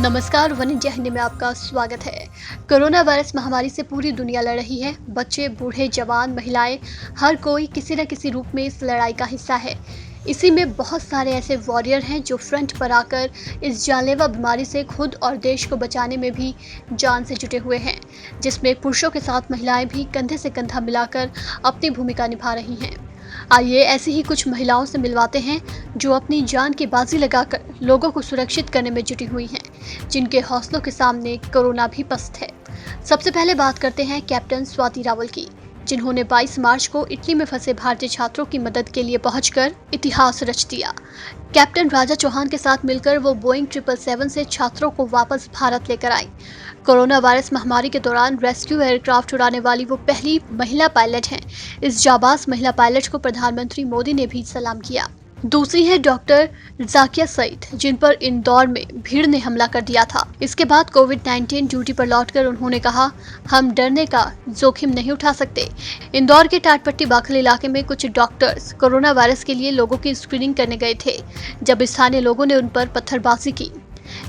नमस्कार, one India Hindi में आपका स्वागत है। कोरोना वायरस महामारी से पूरी दुनिया लड़ रही है। बच्चे, बूढ़े, जवान, महिलाएं, हर कोई किसी न किसी रूप में इस लड़ाई का हिस्सा है। इसी में बहुत सारे ऐसे वॉरियर हैं जो फ्रंट पर आकर इस जानलेवा बीमारी से खुद और देश को बचाने में भी जान से जुटे हुए हैं, जिसमें पुरुषों के साथ महिलाएं भी कंधे से कंधा मिलाकर अपनी भूमिका निभा रही हैं। आइए ऐसी ही कुछ महिलाओं से मिलवाते हैं जो अपनी जान की बाजी लगाकर लोगों को सुरक्षित करने में जुटी हुई हैं, जिनके हौसलों के सामने कोरोना भी पस्त है। सबसे पहले बात करते हैं कैप्टन स्वाति रावल की, जिन्होंने 22 मार्च को इटली में फंसे भारतीय छात्रों की मदद के लिए पहुंचकर इतिहास रच दिया। कैप्टन राजा चौहान के साथ मिलकर वो बोइंग 777 से छात्रों को वापस भारत लेकर आई। कोरोना वायरस महामारी के दौरान रेस्क्यू एयरक्राफ्ट उड़ाने वाली वो पहली महिला पायलट हैं। इस जाबाज महिला पायलट को प्रधानमंत्री मोदी ने भी सलाम किया। दूसरी है डॉक्टर जाकिया सईद, जिन पर इंदौर में भीड़ ने हमला कर दिया था। इसके बाद कोविड-19 ड्यूटी पर लौटकर उन्होंने कहा, हम डरने का जोखिम नहीं उठा सकते। इंदौर के टाटपट्टी बाखल इलाके में कुछ डॉक्टर्स कोरोना वायरस के लिए लोगों की स्क्रीनिंग करने गए थे, जब स्थानीय लोगों ने उन पर पत्थरबाजी की।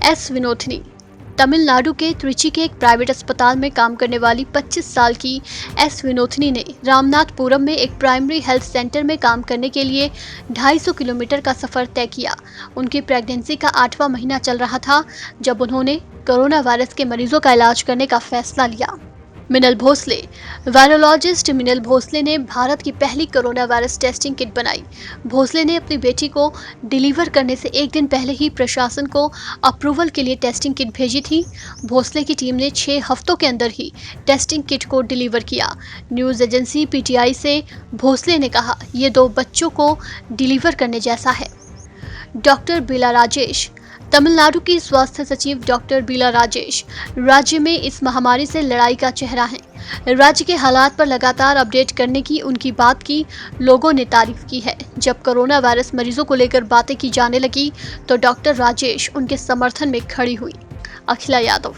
एस विनोथनी तमिलनाडु के त्रिची के एक प्राइवेट अस्पताल में काम करने वाली 25 साल की एस विनोथनी ने रामनाथपुरम में एक प्राइमरी हेल्थ सेंटर में काम करने के लिए 250 किलोमीटर का सफर तय किया। उनकी प्रेगनेंसी का 8वां महीना चल रहा था जब उन्होंने कोरोना वायरस के मरीजों का इलाज करने का फैसला लिया। मिनल भोसले वायरोलॉजिस्ट मिनल भोसले ने भारत की पहली कोरोना वायरस टेस्टिंग किट बनाई। भोसले ने अपनी बेटी को डिलीवर करने से एक दिन पहले ही प्रशासन को अप्रूवल के लिए टेस्टिंग किट भेजी थी। भोसले की टीम ने 6 हफ्तों के अंदर ही टेस्टिंग किट को डिलीवर किया। न्यूज़ एजेंसी पीटीआई से भोसले ने कहा, ये 2 बच्चों को डिलीवर करने जैसा है। डॉक्टर बीला राजेश तमिलनाडु की स्वास्थ्य सचिव डॉक्टर बीला राजेश राज्य में इस महामारी से लड़ाई का चेहरा हैं। राज्य के हालात पर लगातार अपडेट करने की उनकी बात की लोगों ने तारीफ की है। जब कोरोना वायरस मरीजों को लेकर बातें की जाने लगी तो डॉक्टर राजेश उनके समर्थन में खड़ी हुई। अखिला यादव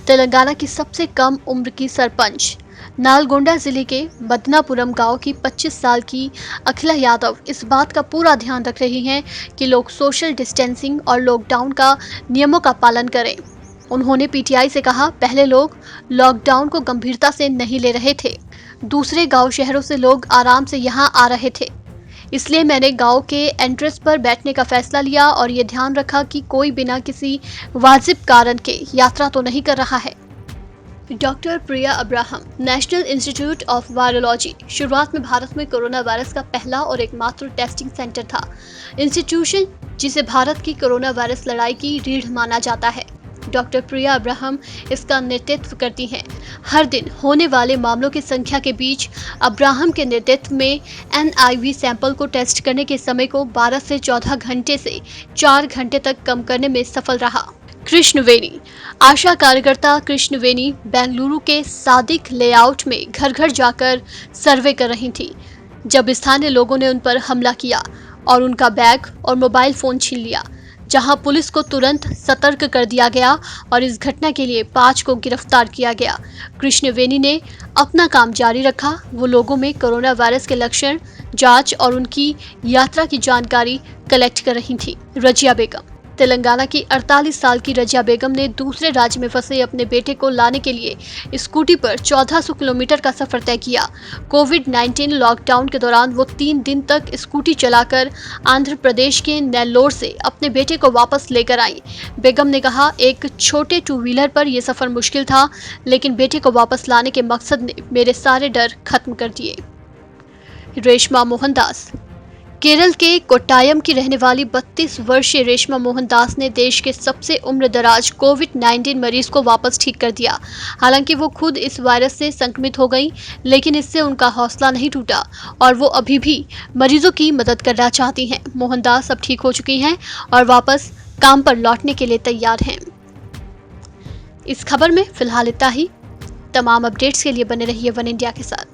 तेलंगाना की सबसे कम उम्र की सरपंच नालगोंडा जिले के बदनापुरम गांव की 25 साल की अखिला यादव इस बात का पूरा ध्यान रख रही हैं कि लोग सोशल डिस्टेंसिंग और लॉकडाउन का नियमों का पालन करें। उन्होंने पीटीआई से कहा, पहले लोग लॉकडाउन को गंभीरता से नहीं ले रहे थे। दूसरे गांव शहरों से लोग आराम से यहां आ रहे थे, इसलिए मैंने गांव के एंट्रेंस पर बैठने का फैसला लिया और ये ध्यान रखा कि कोई बिना किसी वाजिब कारण के यात्रा तो नहीं कर रहा है। Doctor Priya Abraham national institute of virology शुरुआत में भारत में कोरोना वायरस का पहला और एकमात्र टेस्टिंग सेंटर था। इंस्टीट्यूशन जिसे भारत की कोरोना वायरस लड़ाई की रीढ़ माना जाता है। डॉक्टर प्रिया अब्राहम इसका नेतृत्व करती हैं। हर दिन होने वाले मामलों की संख्या के बीच अब्राहम के नेतृत्व में NIV सैंपल को टेस्ट करने के समय को 12 से 14 घंटे से 4 घंटे तक कम करने में सफल रहा। कृष्णवेणी आशा कार्यकर्ता कृष्णवेणी बेंगलुरु के सादिक लेआउट में घर घर जाकर सर्वे कर रही थी, जब स्थानीय लोगों ने उन पर हमला किया और उनका बैग और मोबाइल फोन छीन लिया, जहां पुलिस को तुरंत सतर्क कर दिया गया और इस घटना के लिए 5 को गिरफ्तार किया गया। कृष्णवेणी ने अपना काम जारी रखा। वो लोगों में कोरोना वायरस के लक्षण, जांच और उनकी यात्रा की जानकारी कलेक्ट कर रही थी। रजिया बेगम तेलंगाना की 48 साल की रजिया बेगम ने दूसरे राज्य में फंसे अपने बेटे को लाने के लिए स्कूटी पर 1400 किलोमीटर का सफर तय किया। कोविड-19 लॉकडाउन के दौरान वो 3 दिन तक स्कूटी चलाकर आंध्र प्रदेश के नेल्लोर से अपने बेटे को वापस लेकर आई। बेगम ने कहा, एक छोटे 2 व्हीलर पर यह सफर मुश्किल था, लेकिन बेटे को वापस लाने के मकसद ने मेरे सारे डर खत्म कर दिए। रेशमा मोहनदास केरल के कोट्टायम की रहने वाली 32 वर्षीय रेशमा मोहनदास ने देश के सबसे उम्रदराज कोविड-19 मरीज को वापस ठीक कर दिया। हालांकि वो खुद इस वायरस से संक्रमित हो गई, लेकिन इससे उनका हौसला नहीं टूटा और वो अभी भी मरीजों की मदद करना चाहती हैं। मोहनदास अब ठीक हो चुकी हैं और वापस काम पर लौटने के लिए तैयार हैं। इस खबर में फिलहाल इतना ही। तमाम अपडेट्स के लिए बने रहिए वन इंडिया के साथ।